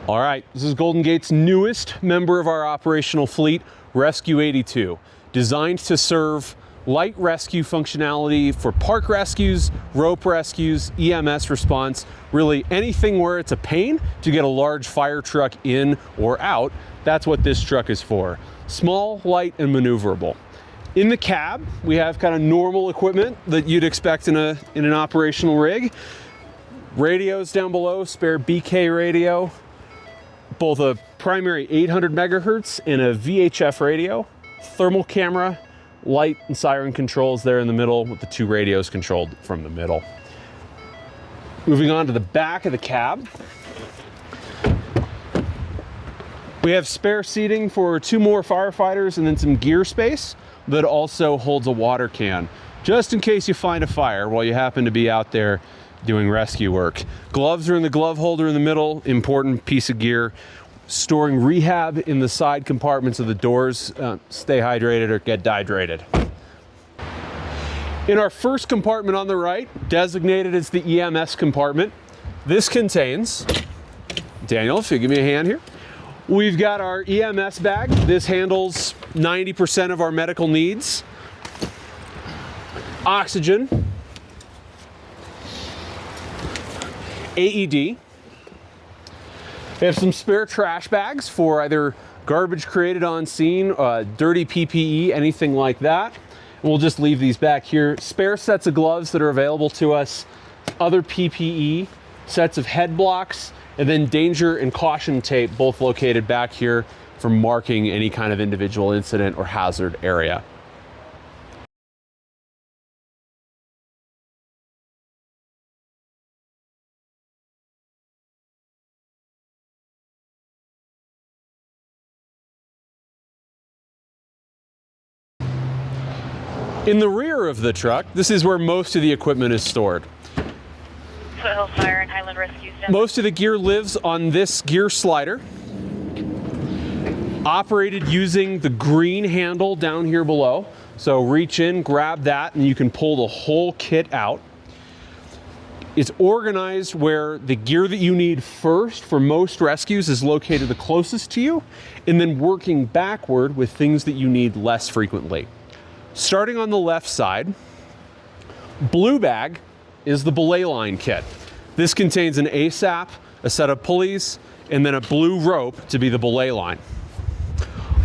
All right, this is Golden Gate's newest member of our operational fleet, Rescue 82, designed to serve light rescue functionality for park rescues, rope rescues, EMS response, really anything where it's a pain to get a large fire truck in or out. That's what this truck is for. Small, light, and maneuverable. In the cab, we have kind of normal equipment that you'd expect in an operational rig. Radios down below, spare BK radio, both a primary 800 megahertz and a VHF radio, thermal camera, light and siren controls there in the middle with the two radios controlled from the middle. Moving on to the back of the cab. We have spare seating for 2 more firefighters and then some gear space that also holds a water can, just in case you find a fire while you happen to be out there doing rescue work. Gloves are in the glove holder in the middle, important piece of gear. Storing rehab in the side compartments of the doors. Stay hydrated or get dehydrated. In our first compartment on the right, designated as the EMS compartment, this contains, Daniel, if you give me a hand here, we've got our EMS bag. This handles 90% of our medical needs. Oxygen, AED. We have some spare trash bags for either garbage created on scene, dirty PPE, anything like that. And we'll just leave these back here. Spare sets of gloves that are available to us, other PPE, sets of head blocks, and then danger and caution tape, both located back here for marking any kind of individual incident or hazard area. In the rear of the truck, this is where most of the equipment is stored. Foothill Fire and Highland Rescue. Most of the gear lives on this gear slider, operated using the green handle down here below. So reach in, grab that, and you can pull the whole kit out. It's organized where the gear that you need first for most rescues is located the closest to you, and then working backward with things that you need less frequently. Starting on the left side, blue bag is the belay line kit. This contains an ASAP, a set of pulleys, and then a blue rope to be the belay line.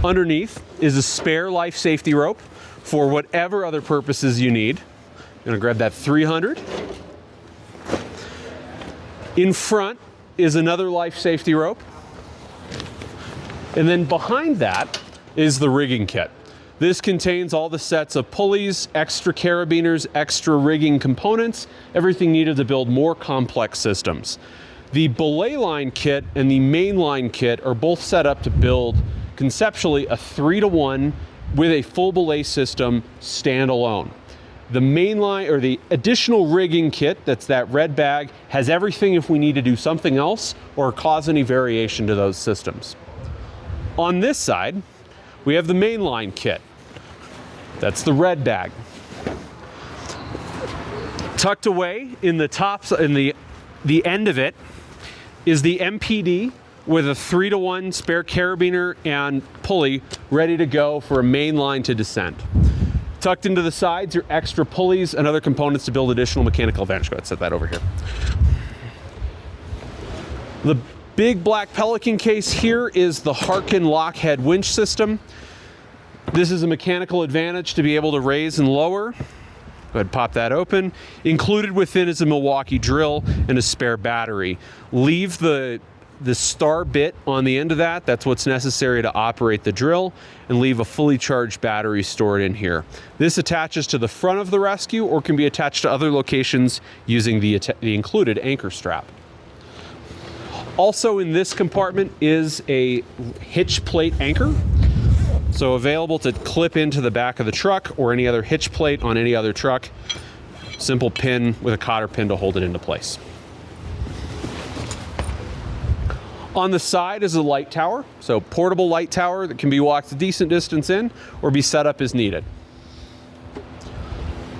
Underneath is a spare life safety rope for whatever other purposes you need. I'm gonna grab that 300. In front is another life safety rope. And then behind that is the rigging kit. This contains all the sets of pulleys, extra carabiners, extra rigging components, everything needed to build more complex systems. The belay line kit and the main line kit are both set up to build conceptually a 3-to-1 with a full belay system standalone. The main line, or the additional rigging kit, that's that red bag, has everything if we need to do something else or cause any variation to those systems. On this side, we have the main line kit. That's the red bag. Tucked away in the top, in the end of it, is the MPD with a 3-to-1 spare carabiner and pulley ready to go for a main line to descend. Tucked into the sides are extra pulleys and other components to build additional mechanical advantage. Go ahead, set that over here. The big black Pelican case here is the Harkin lockhead winch system. This is a mechanical advantage to be able to raise and lower. Go ahead, pop that open. Included within is a Milwaukee drill and a spare battery. Leave the star bit on the end of that. That's what's necessary to operate the drill, and leave a fully charged battery stored in here. This attaches to the front of the rescue or can be attached to other locations using the included anchor strap. Also in this compartment is a hitch plate anchor. So available to clip into the back of the truck or any other hitch plate on any other truck. Simple pin with a cotter pin to hold it into place. On the side is a light tower, so portable light tower that can be walked a decent distance in or be set up as needed.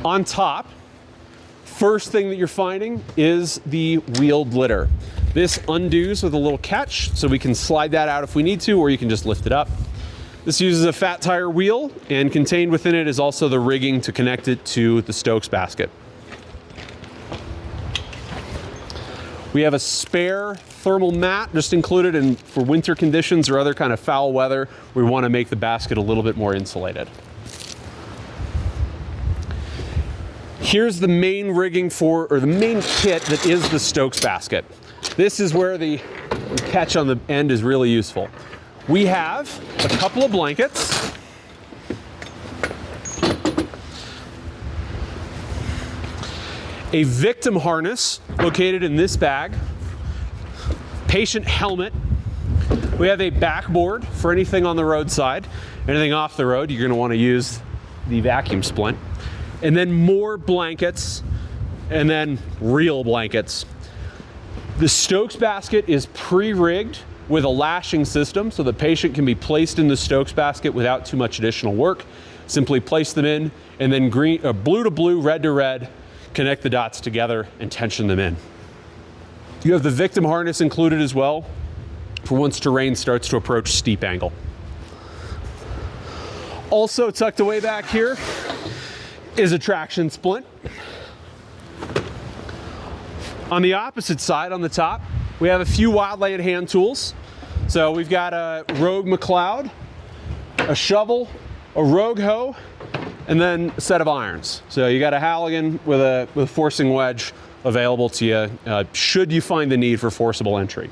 On top, First thing that you're finding is the wheeled litter. This undoes with a little catch, so we can slide that out if we need to, or you can just lift it up. This uses a fat tire wheel, and contained within it is also the rigging to connect it to the Stokes basket. We have a spare thermal mat just included in for winter conditions or other kind of foul weather. We want to make the basket a little bit more insulated. Here's the main rigging or the main kit that is the Stokes basket. This is where the catch on the end is really useful. We have a couple of blankets, a victim harness located in this bag, patient helmet. We have a backboard for anything on the roadside. Anything off the road, you're going to want to use the vacuum splint. And then more blankets, and then real blankets. The Stokes basket is pre-rigged with a lashing system, so the patient can be placed in the Stokes basket without too much additional work. Simply place them in, and then blue to blue, red to red, connect the dots together and tension them in. You have the victim harness included as well for once terrain starts to approach steep angle. Also tucked away back here is a traction splint. On the opposite side, on the top, we have a few wildland hand tools. So we've got a Rogue McLeod, a shovel, a Rogue hoe, and then a set of irons. So you got a Halligan with a forcing wedge available to you should you find the need for forcible entry.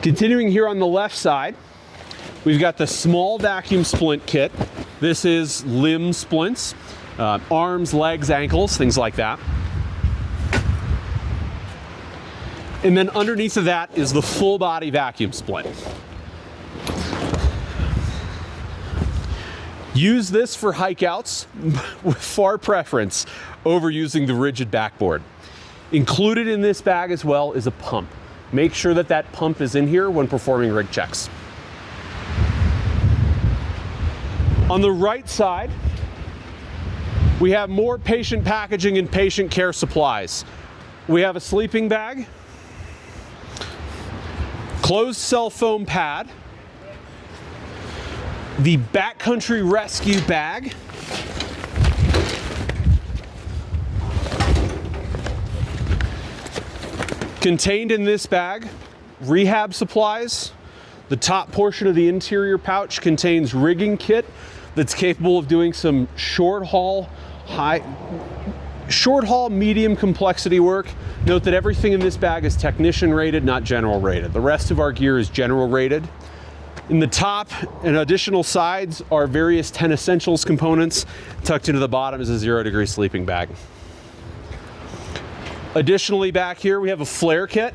Continuing here on the left side, we've got the small vacuum splint kit. This is limb splints, arms, legs, ankles, things like that. And then underneath of that is the full body vacuum splint. Use this for hike outs with far preference over using the rigid backboard. Included in this bag as well is a pump. Make sure that that pump is in here when performing rig checks. On the right side, we have more patient packaging and patient care supplies. We have a sleeping bag, closed cell foam pad, the backcountry rescue bag, contained in this bag, rehab supplies. The top portion of the interior pouch contains rigging kit that's capable of doing some short haul, medium complexity work. Note that everything in this bag is technician rated, not general rated. The rest of our gear is general rated. In the top and additional sides are various 10 essentials components. Tucked into the bottom is a 0-degree sleeping bag. Additionally, back here we have a flare kit.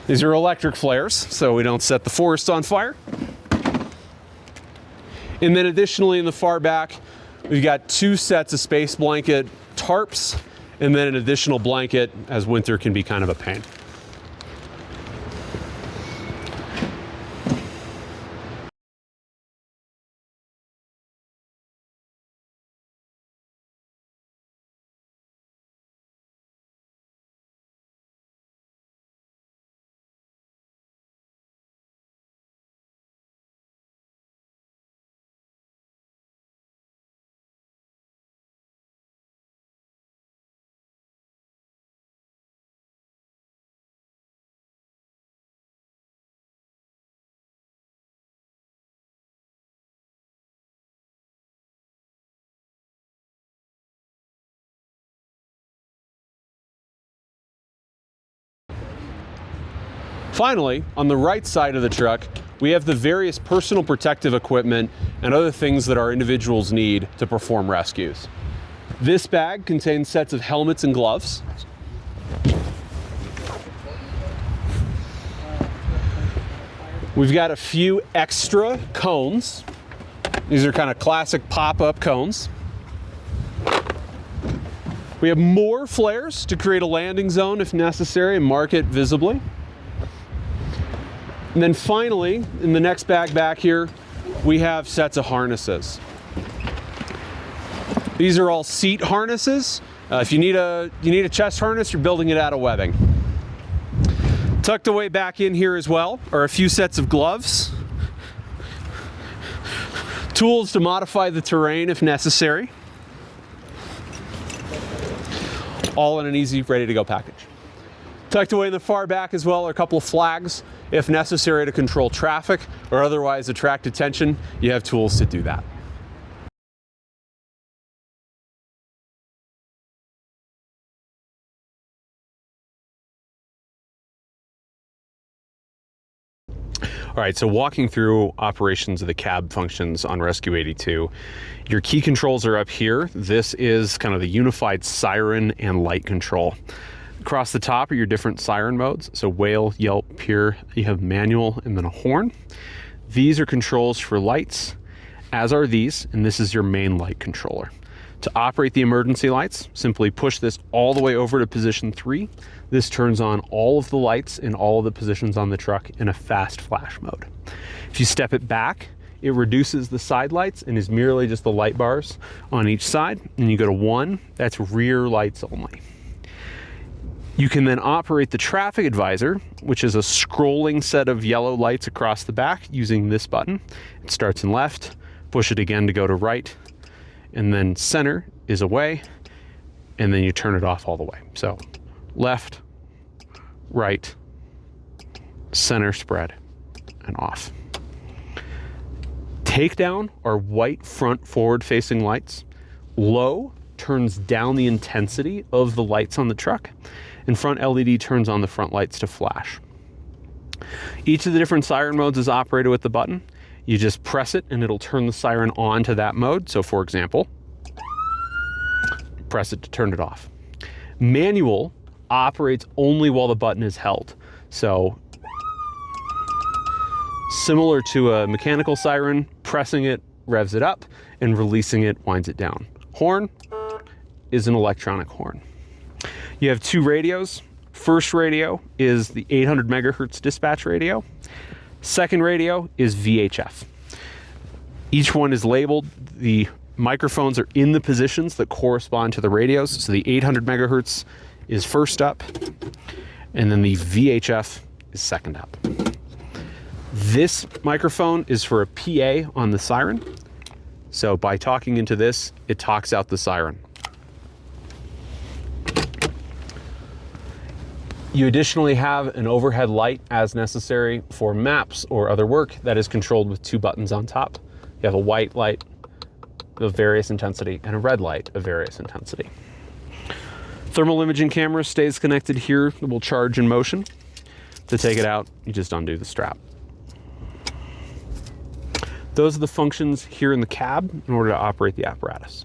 These are electric flares, so we don't set the forest on fire. And then additionally in the far back, we've got 2 sets of space blanket tarps, and then an additional blanket as winter can be kind of a pain. Finally, on the right side of the truck, we have the various personal protective equipment and other things that our individuals need to perform rescues. This bag contains sets of helmets and gloves. We've got a few extra cones. These are kind of classic pop-up cones. We have more flares to create a landing zone if necessary and mark it visibly. And then finally, in the next bag back here, we have sets of harnesses. These are all seat harnesses. If you need a chest harness, you're building it out of webbing. Tucked away back in here as well are a few sets of gloves. Tools to modify the terrain if necessary. All in an easy, ready to go package. Tucked away in the far back as well are a couple of flags. If necessary to control traffic or otherwise attract attention, you have tools to do that. All right, so walking through operations of the cab functions on Rescue 82, your key controls are up here. This is kind of the unified siren and light control. Across the top are your different siren modes. So wail, yelp, peer, you have manual and then a horn. These are controls for lights, as are these, and this is your main light controller. To operate the emergency lights, simply push this all the way over to position 3. This turns on all of the lights in all of the positions on the truck in a fast flash mode. If you step it back, it reduces the side lights and is merely just the light bars on each side. And you go to 1, that's rear lights only. You can then operate the traffic advisor, which is a scrolling set of yellow lights across the back using this button. It starts in left, push it again to go to right, and then center is away, and then you turn it off all the way. So left, right, center spread, and off. Takedown are white front forward facing lights. Low turns down the intensity of the lights on the truck, and front LED turns on the front lights to flash. Each of the different siren modes is operated with the button. You just press it and it'll turn the siren on to that mode. So for example, press it to turn it off. Manual operates only while the button is held. So similar to a mechanical siren, pressing it revs it up and releasing it winds it down. Horn is an electronic horn. You have 2 radios. First radio is the 800 megahertz dispatch radio. Second radio is VHF. Each one is labeled. The microphones are in the positions that correspond to the radios. So the 800 megahertz is first up, and then the VHF is second up. This microphone is for a PA on the siren. So by talking into this, it talks out the siren. You additionally have an overhead light as necessary for maps or other work that is controlled with 2 buttons on top. You have a white light of various intensity and a red light of various intensity. Thermal imaging camera stays connected here. It will charge in motion. To take it out, you just undo the strap. Those are the functions here in the cab in order to operate the apparatus.